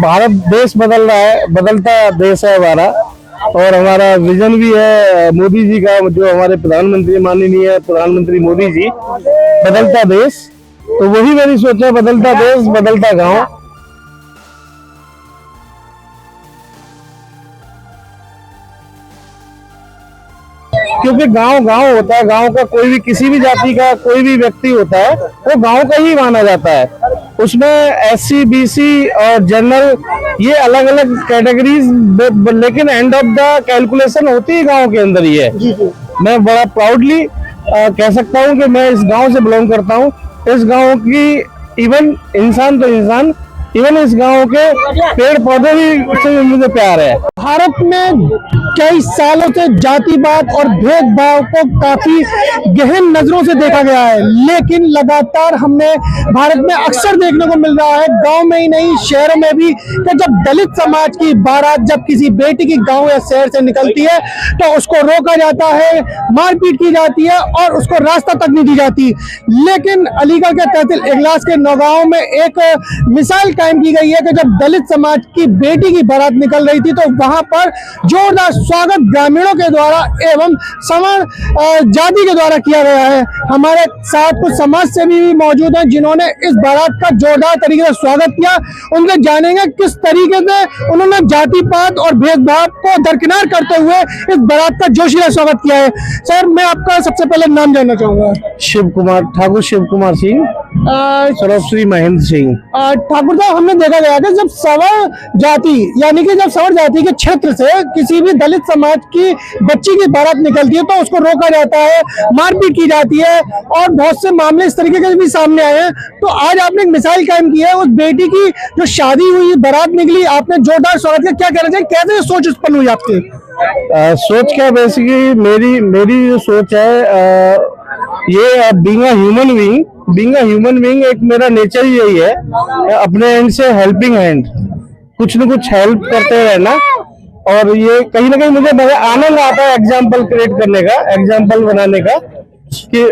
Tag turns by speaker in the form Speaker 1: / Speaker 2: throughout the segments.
Speaker 1: भारत देश बदल रहा है, बदलता देश है हमारा। और हमारा विजन भी है मोदी जी का, जो हमारे प्रधानमंत्री माननीय प्रधानमंत्री मोदी जी, बदलता देश। तो वही मेरी सोच है, बदलता देश बदलता गांव। क्योंकि गांव गांव होता है, गांव का कोई भी, किसी भी जाति का कोई भी व्यक्ति होता है वो गांव का ही माना जाता है। उसमें एससी, बीसी और जनरल ये अलग अलग कैटेगरीज, लेकिन एंड ऑफ द कैलकुलेशन होती ही गांव के अंदर ही है। मैं बड़ा प्राउडली कह सकता हूं कि मैं इस गांव से बिलोंग करता हूं। इस गांव की इवन इंसान तो इंसान, इवन इस गांव के पेड़ पौधे भी से मुझे प्यार है।
Speaker 2: भारत में कई सालों से जातिवाद और भेदभाव को काफी गहन नजरों से देखा गया है, लेकिन लगातार हमने भारत में अक्सर देखने को मिल रहा है, गांव में ही नहीं शहरों में भी, कि जब दलित समाज की बारात जब किसी बेटी की गांव या शहर से निकलती है तो उसको रोका जाता है, मारपीट की जाती है और उसको रास्ता तक नहीं दी जाती। लेकिन अलीगढ़ के तहसील इगलास के नौगांव में एक मिसाल कायम की गई है कि जब दलित समाज की बेटी की बारात निकल रही थी तो वहां पर जोरदार स्वागत ग्रामीणों के द्वारा एवं सवर्ण जाति के द्वारा किया गया है। हमारे साथ कुछ समाज सेवी भी मौजूद हैं जिन्होंने इस बारात का जोरदार तरीके से स्वागत किया। उनसे जानेंगे किस तरीके से उन्होंने जातिवाद और भेदभाव को दरकिनार करते हुए इस बारात का जोशीला स्वागत किया है। सर, मैं आपका सबसे पहले नाम जानना चाहूंगा।
Speaker 1: शिव कुमार, ठाकुर शिव कुमार सिंह, सर्वश्री महेंद्र सिंह।
Speaker 2: ठाकुर साहब, हमने देखा गया कि जब सवर्ण जाति यानी कि जब सवर्ण जाति के क्षेत्र से किसी भी दलित समाज की बच्ची की बारात निकलती है तो उसको रोका जाता है, मारपीट की जाती है और बहुत से मामले इस तरीके के भी सामने आए हैं। तो आज आपने एक मिसाल कायम की है, उस बेटी की जो शादी हुई, बारात निकली, आपने जोरदार स्वागत किया। क्या कहना चाहिए, कैसे सोच उत्पन्न हुई आपकी?
Speaker 1: सोच क्या, बेसिकली मेरी जो सोच है, ये बीइंग अ ह्यूमन बीइंग एक मेरा नेचर ही यही है, अपने एंड से हेल्पिंग हैंड, कुछ न कुछ हेल्प करते रहना। और ये कहीं ना कहीं मुझे आनंद आता है एग्जाम्पल क्रिएट करने का, एग्जाम्पल बनाने का, कि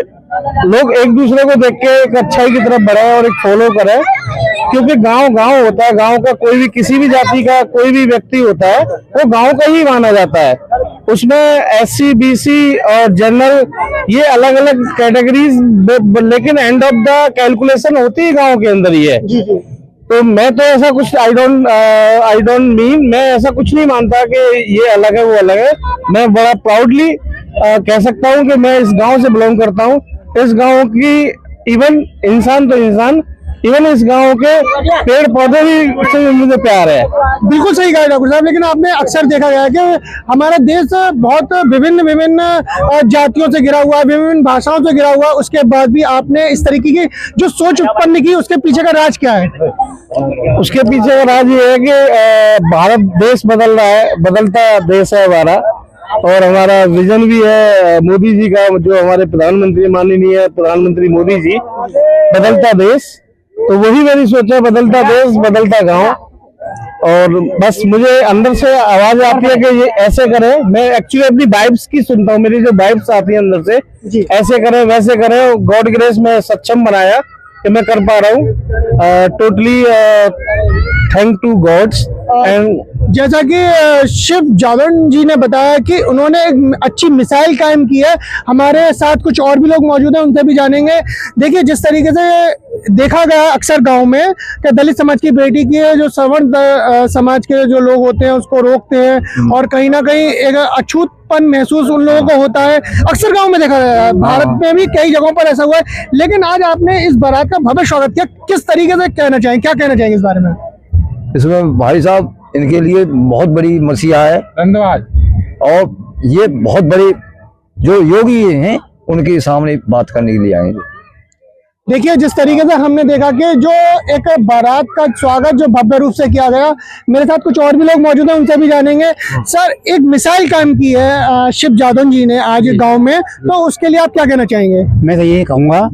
Speaker 1: लोग एक दूसरे को देख के एक अच्छाई की तरफ बढ़े और एक फॉलो करे। क्योंकि गांव गांव होता है, गांव का कोई भी, किसी भी जाति का कोई भी व्यक्ति होता है वो गांव का ही माना जाता है। उसमें एससी, बीसी और जनरल ये अलग अलग कैटेगरीज, लेकिन एंड ऑफ द कैलकुलेशन होती ही गांव के अंदर ही है। तो मैं तो ऐसा कुछ आई डोंट मीन, मैं ऐसा कुछ नहीं मानता कि ये अलग है वो अलग है। मैं बड़ा प्राउडली कह सकता हूँ कि मैं इस गांव से बिलोंग करता हूँ। इस गांव की इवन इंसान तो इंसान, इवन इस गांव के पेड़ पौधे भी से मुझे प्यार है।
Speaker 2: बिल्कुल सही कहा ठाकुर साहब, लेकिन आपने अक्सर देखा गया है कि हमारा देश बहुत विभिन्न जातियों से घिरा हुआ है, विभिन्न भाषाओं से घिरा हुआ है। उसके बाद भी आपने इस तरीके की जो सोच उत्पन्न की, उसके पीछे का राज क्या है?
Speaker 1: उसके पीछे का राज ये है कि भारत देश बदल रहा है, बदलता देश है हमारा। और हमारा विजन भी है मोदी जी का, जो हमारे प्रधानमंत्री माननीय प्रधानमंत्री मोदी जी, बदलता देश। तो वही मेरी सोच है, बदलता देश बदलता गांव। और बस मुझे अंदर से आवाज आती है कि ये ऐसे करें। मैं एक्चुअली अपनी वाइब्स की सुनता हूँ, मेरी जो वाइब्स आती है अंदर से, ऐसे करें वैसे करें। गॉड ग्रेस में सक्षम बनाया कि मैं कर पा रहा हूँ। Totally thank to gods. And
Speaker 2: जैसा कि शिव जादव जी ने बताया कि उन्होंने एक अच्छी मिसाइल कायम की है। हमारे साथ कुछ और भी लोग मौजूद हैं, उनसे भी जानेंगे। देखिए, जिस तरीके से देखा गया अक्सर गांव में कि दलित समाज की बेटी की जो सवर्ण समाज के जो लोग होते हैं उसको रोकते हैं और कहीं ना कहीं एक अछूतपन महसूस उन लोगों को होता है। अक्सर गांव में देखा गया है, भारत में भी कई जगहों पर ऐसा हुआ है। लेकिन आज आपने इस बारात का भव्य स्वागत किया, किस तरीके से कहना चाहेंगे, क्या कहना चाहेंगे इस बारे में?
Speaker 3: इसमें भाई साहब, इनके लिए बहुत बड़ी मसीहा है, धन्यवाद। और ये बहुत बड़े जो योगी हैं उनके सामने बात करने के लिए आएंगे।
Speaker 2: देखिए, जिस तरीके से हमने देखा कि जो एक बारात का स्वागत जो भव्य रूप से किया गया, मेरे साथ कुछ और भी लोग मौजूद हैं, उनसे भी जानेंगे। सर, एक मिसाइल कायम की है शिव जादव जी ने आज गांव में, तो उसके लिए आप क्या कहना चाहेंगे?
Speaker 4: मैं तो ये कहूँगा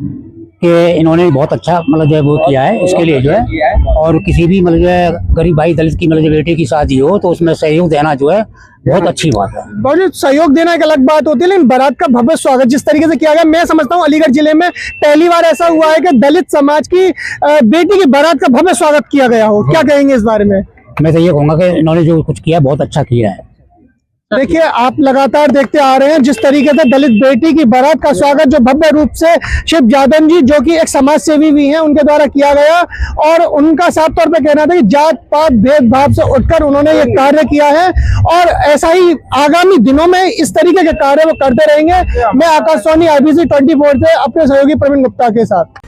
Speaker 4: कि इन्होंने बहुत अच्छा मतलब जो है वो किया है इसके लिए जो है। और किसी भी मतलब जो है गरीब भाई दलित की मतलब बेटे की शादी हो तो उसमें सहयोग देना जो है बहुत अच्छी बात है।
Speaker 2: बहुत सहयोग देना एक अलग बात होती है, लेकिन बारात का भव्य स्वागत जिस तरीके से किया गया, मैं समझता हूँ अलीगढ़ जिले में पहली बार ऐसा हुआ है कि दलित समाज की बेटी की बारात का भव्य स्वागत किया गया हो। क्या कहेंगे इस बारे में?
Speaker 4: मैं तो ये कहूँगा कि इन्होंने जो कुछ किया बहुत अच्छा किया है।
Speaker 2: देखिए, आप लगातार देखते आ रहे हैं जिस तरीके से दलित बेटी की बारात का स्वागत जो भव्य रूप से शिव यादव जी, जो कि एक समाज सेवी भी हैं, उनके द्वारा किया गया, और उनका साफ तौर पे कहना था कि जात पात भेदभाव से उठकर उन्होंने ये कार्य किया है और ऐसा ही आगामी दिनों में इस तरीके के कार्य वो करते रहेंगे। मैं आकाशवाणी IBC 24 से अपने सहयोगी प्रवीण गुप्ता के साथ।